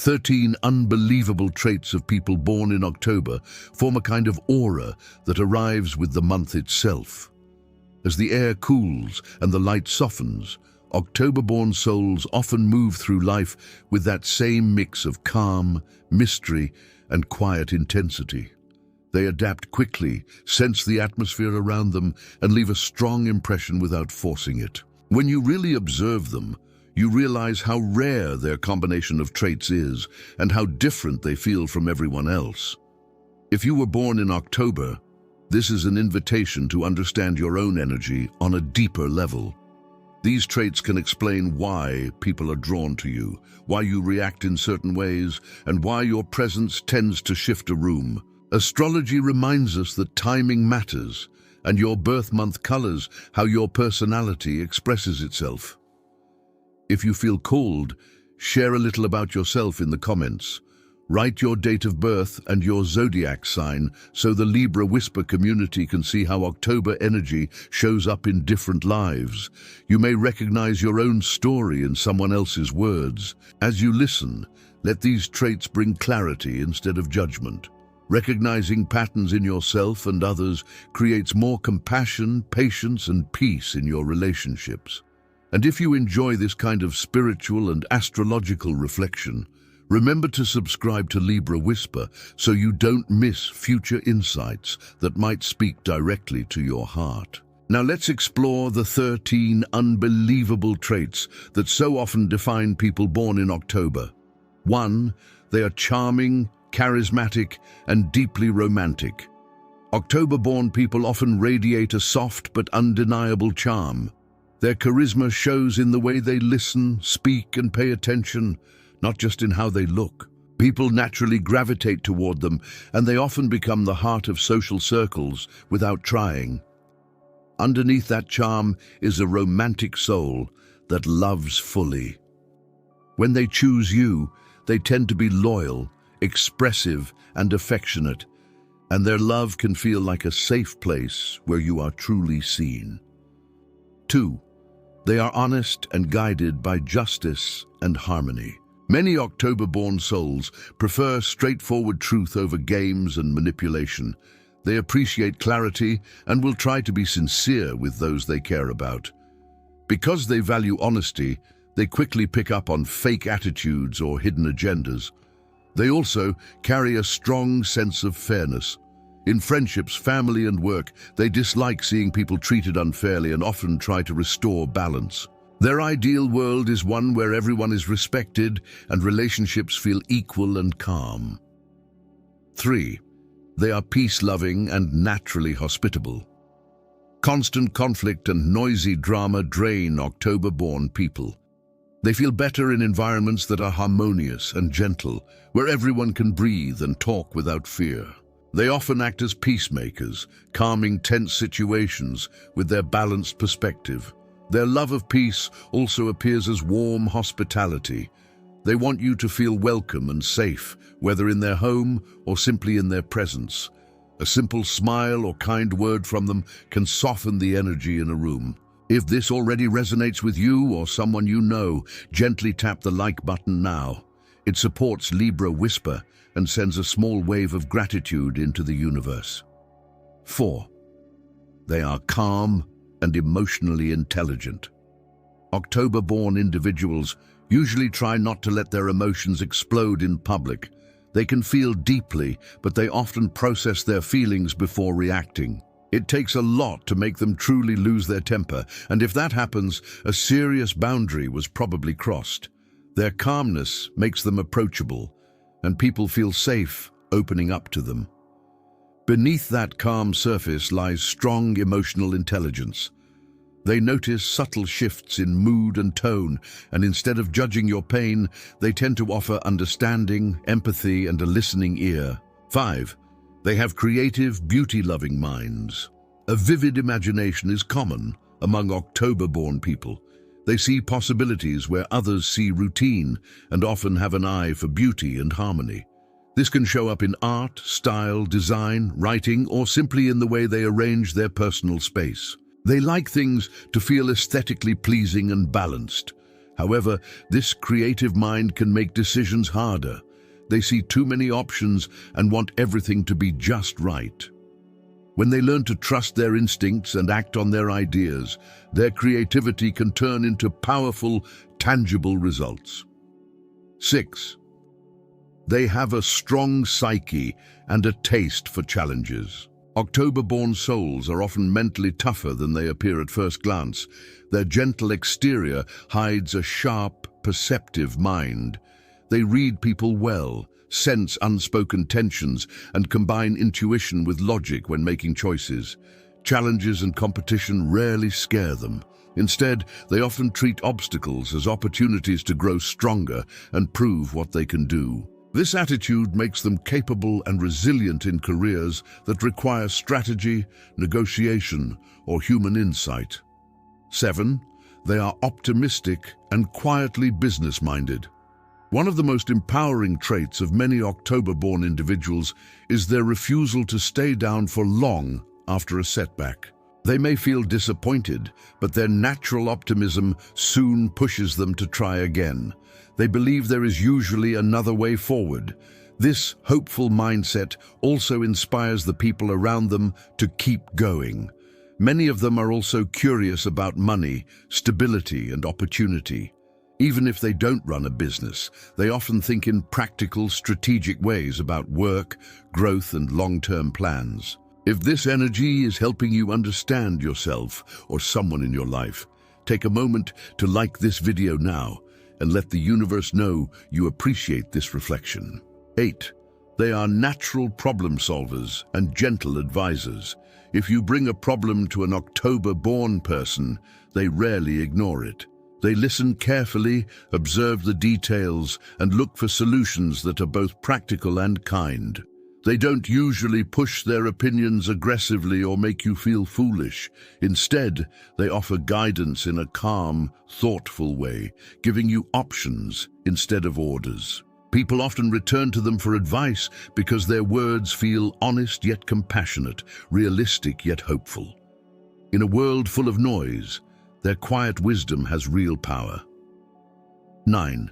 13 unbelievable traits of people born in October form a kind of aura that arrives with the month itself. As the air cools and the light softens, October-born souls often move through life with that same mix of calm, mystery, and quiet intensity. They adapt quickly, sense the atmosphere around them, and leave a strong impression without forcing it. When you really observe them, you realize how rare their combination of traits is and how different they feel from everyone else. If you were born in October, this is an invitation to understand your own energy on a deeper level. These traits can explain why people are drawn to you, why you react in certain ways, and why your presence tends to shift a room. Astrology reminds us that timing matters, and your birth month colors how your personality expresses itself. If you feel called, share a little about yourself in the comments. Write your date of birth and your zodiac sign so the Libra Whisper community can see how October energy shows up in different lives. You may recognize your own story in someone else's words. As you listen, let these traits bring clarity instead of judgment. Recognizing patterns in yourself and others creates more compassion, patience, and peace in your relationships. And if you enjoy this kind of spiritual and astrological reflection, remember to subscribe to Libra Whisper so you don't miss future insights that might speak directly to your heart. Now let's explore the 13 unbelievable traits that so often define people born in October. 1. They are charming, charismatic, and deeply romantic. October-born people often radiate a soft but undeniable charm. Their charisma shows in the way they listen, speak, and pay attention, not just in how they look. People naturally gravitate toward them, and they often become the heart of social circles without trying. Underneath that charm is a romantic soul that loves fully. When they choose you, they tend to be loyal, expressive, and affectionate, and their love can feel like a safe place where you are truly seen. 2. They are honest and guided by justice and harmony. Many October-born souls prefer straightforward truth over games and manipulation. They appreciate clarity and will try to be sincere with those they care about. Because they value honesty, they quickly pick up on fake attitudes or hidden agendas. They also carry a strong sense of fairness. In friendships, family, and work, they dislike seeing people treated unfairly and often try to restore balance. Their ideal world is one where everyone is respected and relationships feel equal and calm. 3. They are peace-loving and naturally hospitable. Constant conflict and noisy drama drain October-born people. They feel better in environments that are harmonious and gentle, where everyone can breathe and talk without fear. They often act as peacemakers, calming tense situations with their balanced perspective. Their love of peace also appears as warm hospitality. They want you to feel welcome and safe, whether in their home or simply in their presence. A simple smile or kind word from them can soften the energy in a room. If this already resonates with you or someone you know, gently tap the like button now. It supports Libra Whisper and sends a small wave of gratitude into the universe. 4. They are calm and emotionally intelligent. October-born individuals usually try not to let their emotions explode in public. They can feel deeply, but they often process their feelings before reacting. It takes a lot to make them truly lose their temper, and if that happens, a serious boundary was probably crossed. Their calmness makes them approachable, and people feel safe opening up to them. Beneath that calm surface lies strong emotional intelligence. They notice subtle shifts in mood and tone, and instead of judging your pain, they tend to offer understanding, empathy, and a listening ear. 5. They have creative, beauty-loving minds. A vivid imagination is common among October-born people. They see possibilities where others see routine and often have an eye for beauty and harmony. This can show up in art, style, design, writing, or simply in the way they arrange their personal space. They like things to feel aesthetically pleasing and balanced. However, this creative mind can make decisions harder. They see too many options and want everything to be just right. When they learn to trust their instincts and act on their ideas, their creativity can turn into powerful, tangible results. 6. They have a strong psyche and a taste for challenges. October-born souls are often mentally tougher than they appear at first glance. Their gentle exterior hides a sharp, perceptive mind. They read people well, sense unspoken tensions, and combine intuition with logic when making choices. Challenges and competition rarely scare them. Instead, they often treat obstacles as opportunities to grow stronger and prove what they can do. This attitude makes them capable and resilient in careers that require strategy, negotiation, or human insight. 7. They are optimistic and quietly business-minded. One of the most empowering traits of many October-born individuals is their refusal to stay down for long after a setback. They may feel disappointed, but their natural optimism soon pushes them to try again. They believe there is usually another way forward. This hopeful mindset also inspires the people around them to keep going. Many of them are also curious about money, stability, and opportunity. Even if they don't run a business, they often think in practical, strategic ways about work, growth, and long-term plans. If this energy is helping you understand yourself or someone in your life, take a moment to like this video now and let the universe know you appreciate this reflection. 8. They are natural problem solvers and gentle advisors. If you bring a problem to an October-born person, they rarely ignore it. They listen carefully, observe the details, and look for solutions that are both practical and kind. They don't usually push their opinions aggressively or make you feel foolish. Instead, they offer guidance in a calm, thoughtful way, giving you options instead of orders. People often return to them for advice because their words feel honest yet compassionate, realistic yet hopeful. In a world full of noise, their quiet wisdom has real power. 9.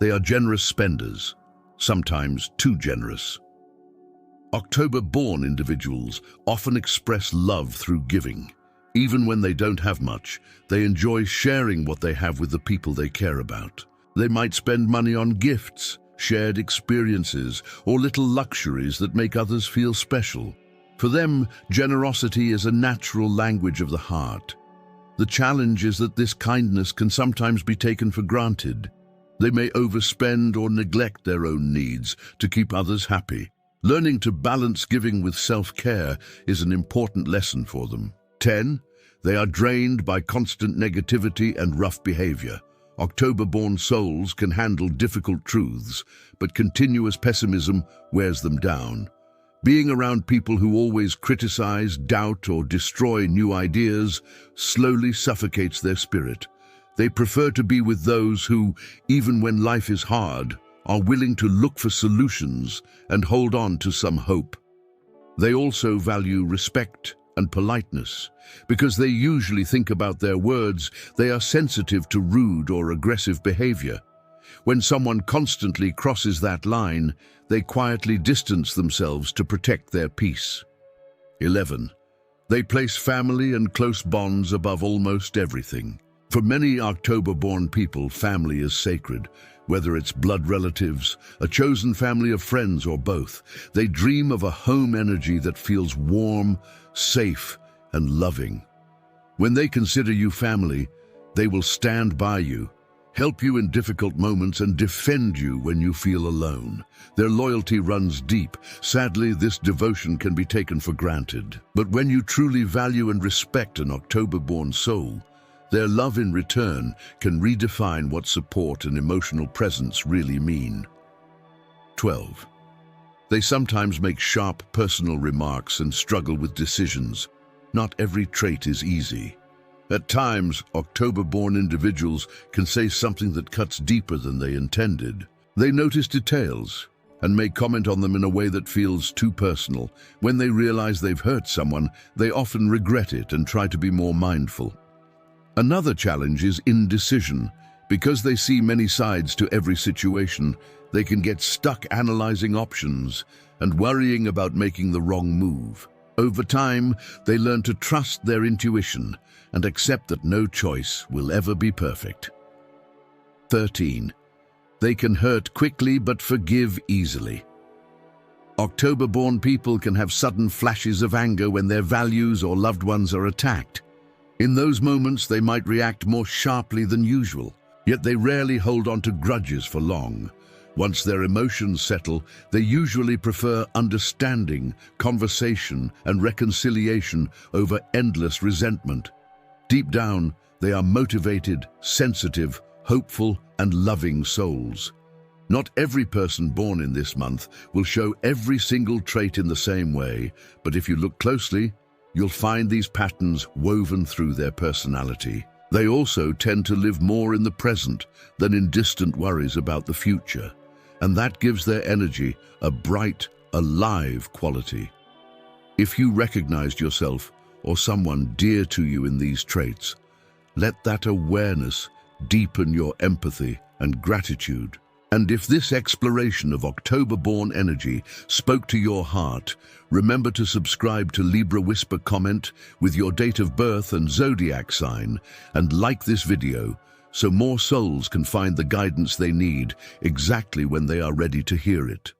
They are generous spenders, sometimes too generous. October-born individuals often express love through giving. Even when they don't have much, they enjoy sharing what they have with the people they care about. They might spend money on gifts, shared experiences, or little luxuries that make others feel special. For them, generosity is a natural language of the heart. The challenge is that this kindness can sometimes be taken for granted. They may overspend or neglect their own needs to keep others happy. Learning to balance giving with self-care is an important lesson for them. 10. They are drained by constant negativity and rough behavior. October-born souls can handle difficult truths, but continuous pessimism wears them down. Being around people who always criticize, doubt, or destroy new ideas slowly suffocates their spirit. They prefer to be with those who, even when life is hard, are willing to look for solutions and hold on to some hope. They also value respect and politeness. Because they usually think about their words, they are sensitive to rude or aggressive behavior. When someone constantly crosses that line, they quietly distance themselves to protect their peace. 11. They place family and close bonds above almost everything. For many October-born people, family is sacred. Whether it's blood relatives, a chosen family of friends, or both, they dream of a home energy that feels warm, safe, and loving. When they consider you family, they will stand by you, help you in difficult moments, and defend you when you feel alone. Their loyalty runs deep. Sadly, this devotion can be taken for granted. But when you truly value and respect an October-born soul, their love in return can redefine what support and emotional presence really mean. 12. They sometimes make sharp personal remarks and struggle with decisions. Not every trait is easy. At times, October-born individuals can say something that cuts deeper than they intended. They notice details and may comment on them in a way that feels too personal. When they realize they've hurt someone, they often regret it and try to be more mindful. Another challenge is indecision. Because they see many sides to every situation, they can get stuck analyzing options and worrying about making the wrong move. Over time, they learn to trust their intuition and accept that no choice will ever be perfect. 13. They can hurt quickly but forgive easily. October-born people can have sudden flashes of anger when their values or loved ones are attacked. In those moments, they might react more sharply than usual, yet they rarely hold on to grudges for long. Once their emotions settle, they usually prefer understanding, conversation, and reconciliation over endless resentment. Deep down, they are motivated, sensitive, hopeful, and loving souls. Not every person born in this month will show every single trait in the same way, but if you look closely, you'll find these patterns woven through their personality. They also tend to live more in the present than in distant worries about the future, and that gives their energy a bright, alive quality. If you recognized yourself or someone dear to you in these traits, let that awareness deepen your empathy and gratitude. And if this exploration of October-born energy spoke to your heart, remember to subscribe to Libra Whisper, comment with your date of birth and zodiac sign, and like this video so more souls can find the guidance they need exactly when they are ready to hear it.